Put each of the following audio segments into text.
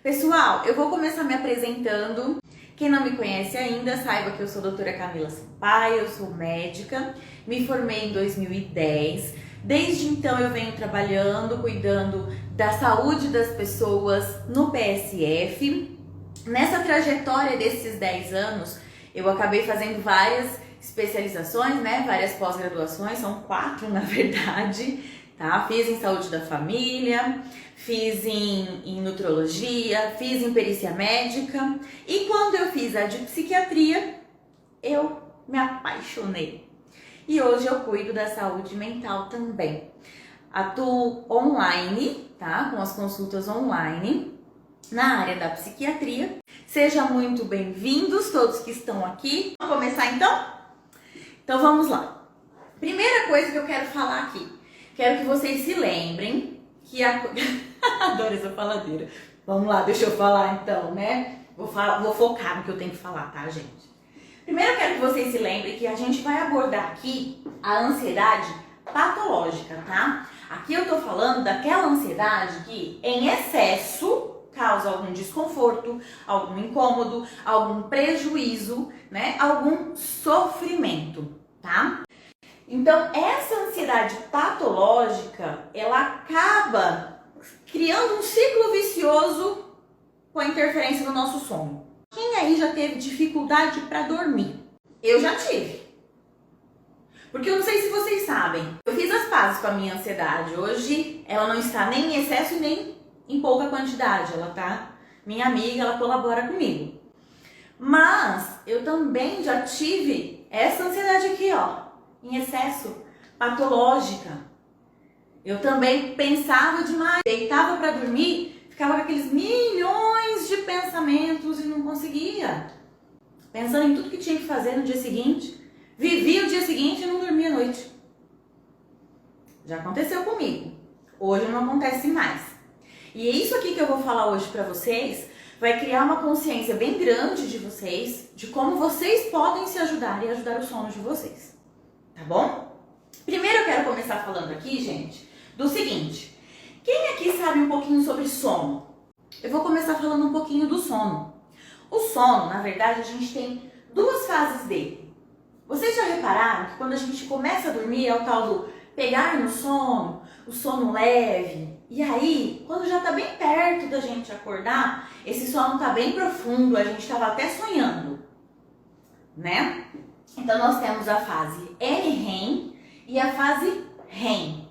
Pessoal, eu vou começar me apresentando. Quem não me conhece ainda, saiba que eu sou a doutora Camila Sampaio, eu sou médica, me formei em 2010. Desde então eu venho trabalhando, cuidando da saúde das pessoas no PSF. Nessa trajetória desses 10 anos, eu acabei fazendo várias especializações, várias pós-graduações, são 4 na verdade, tá? Fiz em saúde da família, fiz em nutrologia, fiz em perícia médica e quando eu fiz a de psiquiatria, eu me apaixonei. E hoje eu cuido da saúde mental também. Atuo online, tá? Com as consultas online na área da psiquiatria. Sejam muito bem-vindos todos que estão aqui. Vamos começar então? Então vamos lá. Primeira coisa que eu quero falar aqui. Quero que vocês se lembrem que a... Adoro essa faladeira. Vamos lá, deixa eu falar então, né? Vou focar no que eu tenho que falar, tá, gente? Primeiro eu quero que vocês se lembrem que a gente vai abordar aqui a ansiedade patológica, tá? Aqui eu tô falando daquela ansiedade que em excesso causa algum desconforto, algum incômodo, algum prejuízo, algum sofrimento, tá? Então, essa ansiedade patológica, ela acaba criando um ciclo vicioso com a interferência no nosso sono. Quem aí já teve dificuldade para dormir? Eu já tive. Porque eu não sei se vocês sabem, eu fiz as pazes com a minha ansiedade. Hoje, ela não está nem em excesso e nem em pouca quantidade. Ela tá minha amiga, ela colabora comigo. Mas eu também já tive essa ansiedade aqui, ó, em excesso, patológica. Eu também pensava demais, deitava para dormir, ficava com aqueles milhões de pensamentos e não conseguia. Pensando em tudo que tinha que fazer no dia seguinte, vivia o dia seguinte e não dormia à noite. Já aconteceu comigo. Hoje não acontece mais. E é isso aqui que eu vou falar hoje para vocês, vai criar uma consciência bem grande de vocês, de como vocês podem se ajudar e ajudar o sono de vocês. Tá bom? Primeiro eu quero começar falando aqui, gente, do seguinte. Quem aqui sabe um pouquinho sobre sono? Eu vou começar falando um pouquinho do sono. O sono, na verdade, a gente tem 2 fases dele. Vocês já repararam que quando a gente começa a dormir é o tal do pegar no sono, o sono leve. E aí, quando já tá bem perto da gente acordar, esse sono tá bem profundo, a gente tava até sonhando, né? Então nós temos a fase NREM e a fase REM.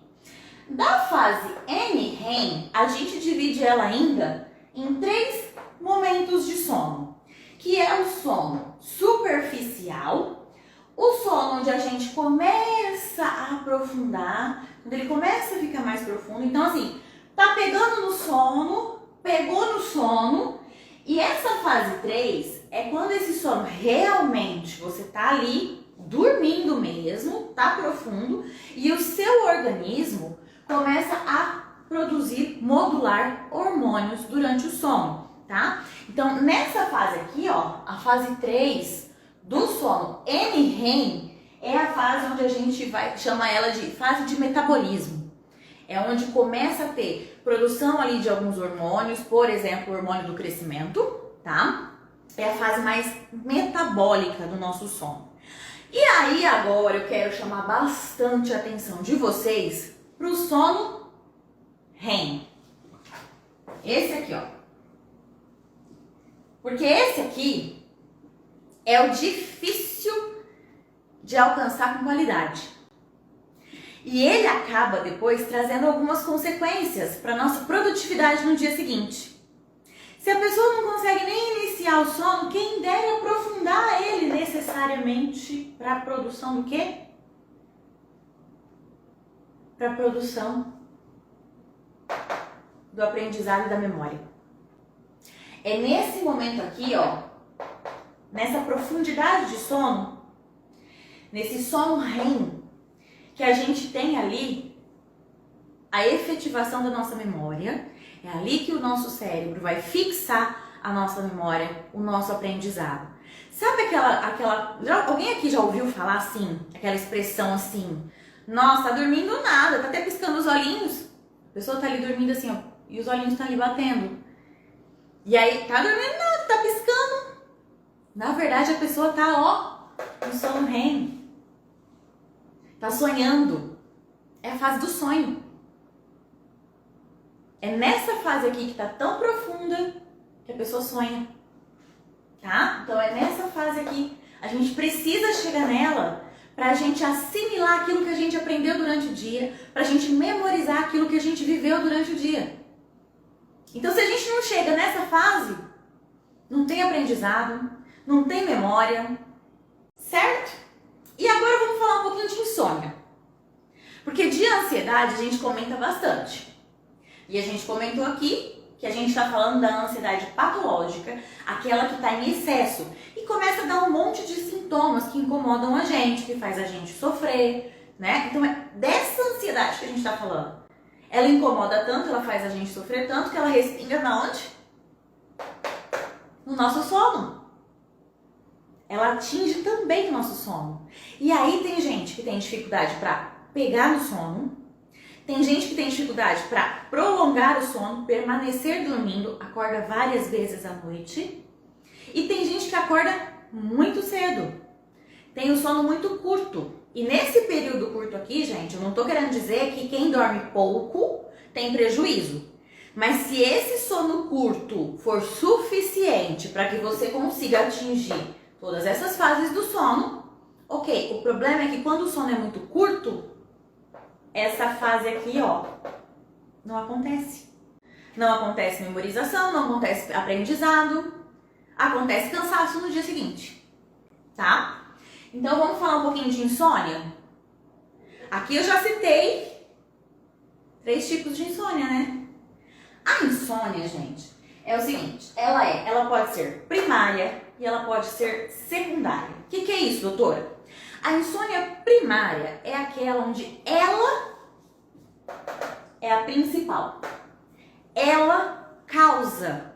Da fase NREM, a gente divide ela ainda em 3 momentos de sono, que é o sono superficial, o sono onde a gente começa a aprofundar, quando ele começa a ficar mais profundo. Então assim, tá pegando no sono, pegou no sono, e essa fase 3 é quando esse sono realmente você tá ali dormindo mesmo, tá profundo, e o seu organismo começa a produzir, modular hormônios durante o sono, tá? Então, nessa fase aqui, ó, a fase 3 do sono NREM é a fase onde a gente vai chamar ela de fase de metabolismo. É onde começa a ter produção ali de alguns hormônios, por exemplo, o hormônio do crescimento, tá? É a fase mais metabólica do nosso sono. E aí agora eu quero chamar bastante a atenção de vocês para o sono REM. Esse aqui, ó. Porque esse aqui é o difícil de alcançar com qualidade. E ele acaba depois trazendo algumas consequências para a nossa produtividade no dia seguinte. Se a pessoa não consegue nem iniciar o sono, quem dera aprofundar ele necessariamente para a produção do quê? Para a produção do aprendizado e da memória. É nesse momento aqui, ó, nessa profundidade de sono, nesse sono REM, que a gente tem ali a efetivação da nossa memória. É ali que o nosso cérebro vai fixar a nossa memória, o nosso aprendizado. Sabe alguém aqui já ouviu falar assim, aquela expressão assim, nossa, tá dormindo nada, tá até piscando os olhinhos. A pessoa tá ali dormindo assim, ó, e os olhinhos estão ali batendo. E aí, tá dormindo nada, tá piscando. Na verdade, a pessoa tá, ó, no sono REM. Tá sonhando. É a fase do sonho. É nessa fase aqui que tá tão profunda que a pessoa sonha. Tá? Então é nessa fase aqui. A gente precisa chegar nela pra gente assimilar aquilo que a gente aprendeu durante o dia, pra gente memorizar aquilo que a gente viveu durante o dia. Então se a gente não chega nessa fase, não tem aprendizado, não tem memória, certo? E agora vamos falar um pouquinho de insônia. Porque de ansiedade a gente comenta bastante. E a gente comentou aqui que a gente está falando da ansiedade patológica, aquela que está em excesso. E começa a dar um monte de sintomas que incomodam a gente, que faz a gente sofrer, né? Então é dessa ansiedade que a gente está falando. Ela incomoda tanto, ela faz a gente sofrer tanto, que ela respinga na onde? No nosso sono. Ela atinge também o nosso sono. E aí tem gente que tem dificuldade para pegar no sono, tem gente que tem dificuldade para prolongar o sono, permanecer dormindo, acorda várias vezes à noite. E tem gente que acorda muito cedo, tem o sono muito curto. E nesse período curto aqui, gente, eu não tô querendo dizer que quem dorme pouco tem prejuízo. Mas se esse sono curto for suficiente para que você consiga atingir todas essas fases do sono, ok. O problema é que quando o sono é muito curto, essa fase aqui, ó, não acontece. Não acontece memorização, não acontece aprendizado, acontece cansaço no dia seguinte, tá? Então vamos falar um pouquinho de insônia? Aqui eu já citei 3 tipos de insônia, né? A insônia, gente, é o seguinte, ela pode ser primária e ela pode ser secundária. O que é isso, doutora? A insônia primária é aquela onde ela é a principal. Ela causa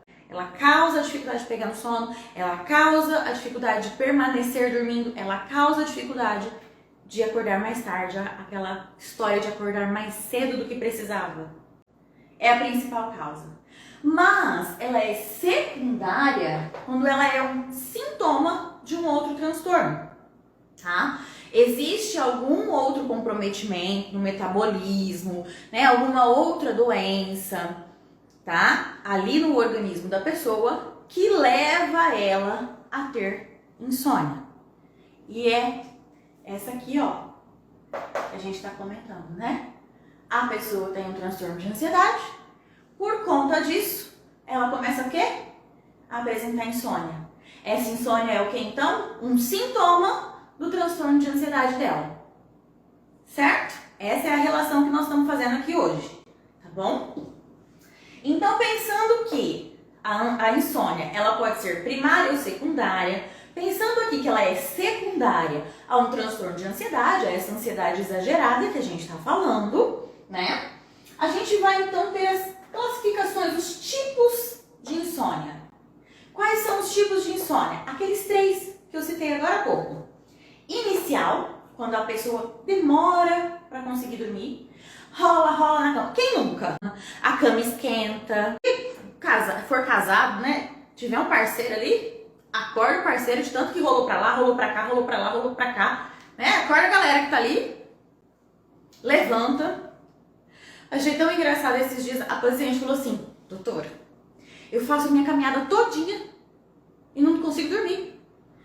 a dificuldade de pegar no sono, ela causa a dificuldade de permanecer dormindo, ela causa a dificuldade de acordar mais tarde, aquela história de acordar mais cedo do que precisava. É a principal causa. Mas ela é secundária quando ela é um sintoma de um outro transtorno, tá? Existe algum outro comprometimento no metabolismo, né? Alguma outra doença, tá? Ali no organismo da pessoa que leva ela a ter insônia. E é essa aqui, ó, que a gente tá comentando, né? A pessoa tem um transtorno de ansiedade, por conta disso, ela começa o quê? A apresentar insônia. Essa insônia é o que então? Um sintoma do transtorno de ansiedade dela. Certo? Essa é a relação que nós estamos fazendo aqui hoje, tá bom? Então, pensando que a insônia, ela pode ser primária ou secundária, pensando aqui que ela é secundária a um transtorno de ansiedade, a essa ansiedade exagerada que a gente está falando, né? A gente vai então ter as classificações, os tipos de insônia. Quais são os tipos de insônia? Aqueles 3 que eu citei agora há pouco. Inicial, quando a pessoa demora para conseguir dormir, rola na cama. Quem nunca? A cama esquenta. Se for casado, né? Tiver um parceiro ali, acorda o parceiro de tanto que rolou pra lá, rolou pra cá, rolou pra lá, rolou pra cá, né? Acorda a galera que tá ali, levanta. Achei tão engraçado esses dias, a paciente falou assim: doutora, eu faço minha caminhada todinha e não consigo dormir.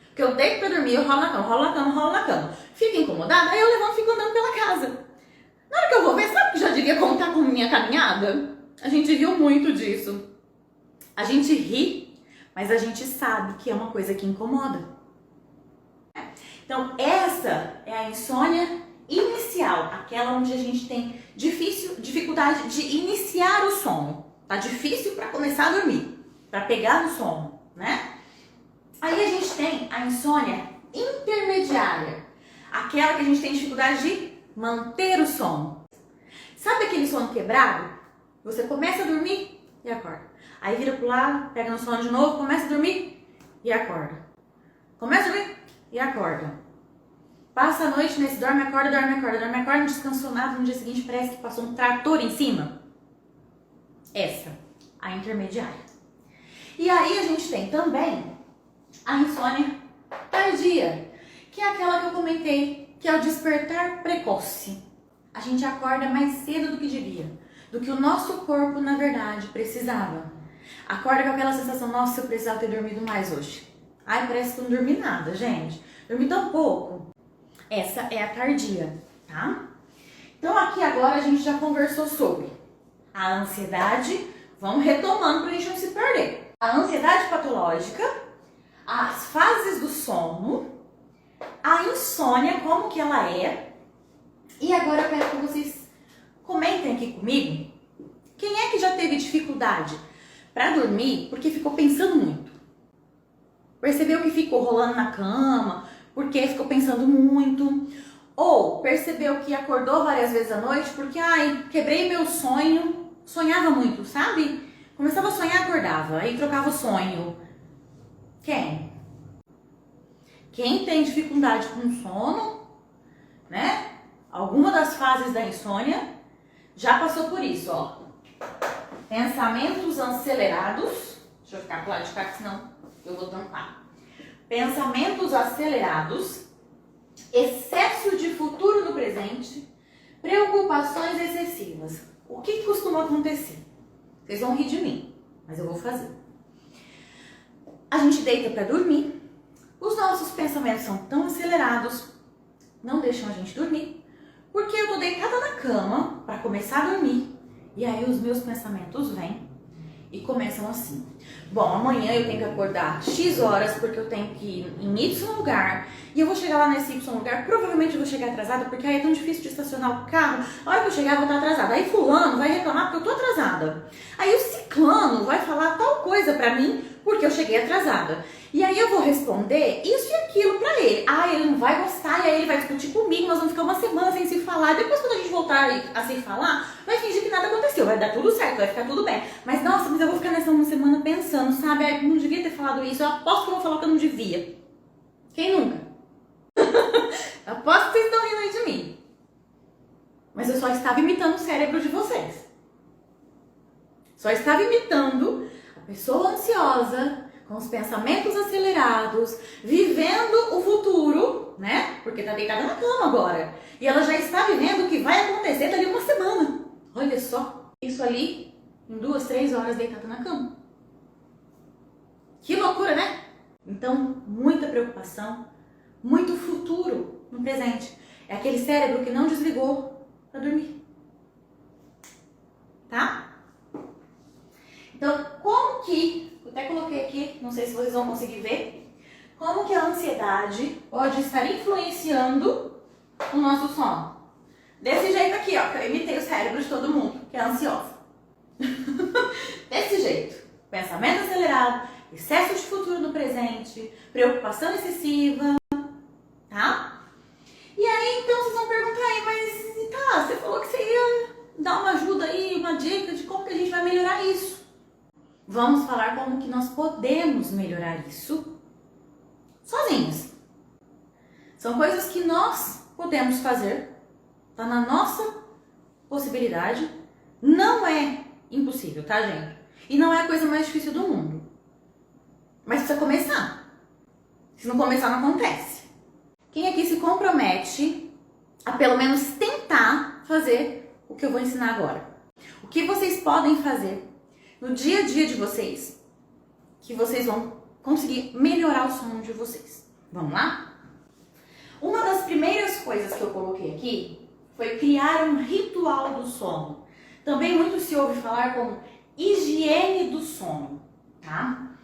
Porque eu deito pra dormir, eu rolo na cama, rolo na cama, rolo na cama. Fico incomodada, aí eu levanto e fico andando pela casa. Na hora que eu vou ver, sabe que já devia contar com minha caminhada? A gente riu muito disso. A gente ri, mas a gente sabe que é uma coisa que incomoda. Então, essa é a insônia inicial, aquela onde a gente tem dificuldade de iniciar o sono. Tá difícil para começar a dormir, para pegar no sono, né? Aí a gente tem a insônia intermediária, aquela que a gente tem dificuldade de manter o sono. Sabe aquele sono quebrado? Você começa a dormir e acorda. Aí vira pro lado, pega no sono de novo, começa a dormir e acorda. Começa a dormir e acorda. Passa a noite nesse dorme, acorda, não descansou nada, no dia seguinte parece que passou um trator em cima. Essa, a intermediária. E aí a gente tem também a insônia tardia, que é aquela que eu comentei, que é o despertar precoce. A gente acorda mais cedo do que devia, do que o nosso corpo, na verdade, precisava. Acorda com aquela sensação, nossa, eu precisava ter dormido mais hoje. Ai, parece que eu não dormi nada, gente. Dormi tão pouco. Essa é a tardia, tá? Então aqui agora a gente já conversou sobre a ansiedade. Vamos retomando pra gente não se perder. A ansiedade patológica, as fases do sono, a insônia, como que ela é. E agora eu quero que vocês comentem aqui comigo. Quem é que já teve dificuldade para dormir porque ficou pensando muito? Percebeu que ficou rolando na cama porque ficou pensando muito? Ou percebeu que acordou várias vezes à noite porque, ai, quebrei meu sonho, sonhava muito, sabe? Começava a sonhar, acordava, aí trocava o sonho. Quem? Quem tem dificuldade com sono, né? Alguma das fases da insônia já passou por isso, ó. Pensamentos acelerados. Deixa eu ficar pro lado de cá, senão eu vou tampar. Pensamentos acelerados, excesso de futuro no presente, preocupações excessivas. O que costuma acontecer? Vocês vão rir de mim, mas eu vou fazer. A gente deita para dormir, os nossos pensamentos são tão acelerados, não deixam a gente dormir, porque eu tô deitada na cama para começar a dormir, e aí os meus pensamentos vêm e começam assim. Bom, amanhã eu tenho que acordar X horas porque eu tenho que ir em Y lugar, e eu vou chegar lá nesse Y lugar, provavelmente eu vou chegar atrasada, porque aí é tão difícil de estacionar o carro, a hora que eu chegar eu vou estar atrasada. Aí fulano vai reclamar porque eu tô atrasada. Aí o ciclano vai falar tal coisa pra mim porque eu cheguei atrasada. E aí eu vou responder isso e aquilo pra ele. Ah, ele não vai gostar, e aí ele vai discutir comigo, nós vamos ficar uma semana sem se falar. Depois, quando a gente voltar a se falar, vai fingir que nada aconteceu, vai dar tudo certo, vai ficar tudo bem. Mas nossa, mas eu vou ficar nessa uma semana pensando, sabe? Ah, eu não devia ter falado isso, eu aposto que eu vou falar que eu não devia. Quem nunca? Aposto que vocês estão rindo aí de mim. Mas eu só estava imitando o cérebro de vocês. Só estava imitando a pessoa ansiosa, com os pensamentos acelerados, vivendo o futuro, né? Porque tá deitada na cama agora. E ela já está vivendo o que vai acontecer dali uma semana. Olha só, isso ali em 2, 3 horas deitada na cama. Que loucura, né? Então, muita preocupação, muito futuro no presente. É aquele cérebro que não desligou para dormir. Tá? Então, como que, eu até coloquei aqui, não sei se vocês vão conseguir ver, como que a ansiedade pode estar influenciando o nosso sono? Desse jeito aqui, ó, que eu imitei o cérebro de todo mundo, que é ansiosa. Desse jeito. Pensamento acelerado, excesso de futuro no presente, preocupação excessiva, tá? E aí, então, vocês vão perguntar aí, mas tá, você falou que você ia dar uma ajuda aí, uma dica de como que a gente vai melhorar isso. Vamos falar como que nós podemos melhorar isso sozinhos. São coisas que nós podemos fazer, tá na nossa possibilidade. Não é impossível, tá, gente? E não é a coisa mais difícil do mundo. Mas precisa começar. Se não começar, não acontece. Quem aqui se compromete a pelo menos tentar fazer o que eu vou ensinar agora? O que vocês podem fazer no dia a dia de vocês, que vocês vão conseguir melhorar o sono de vocês. Vamos lá? Uma das primeiras coisas que eu coloquei aqui foi criar um ritual do sono. Também muito se ouve falar como higiene do sono, tá?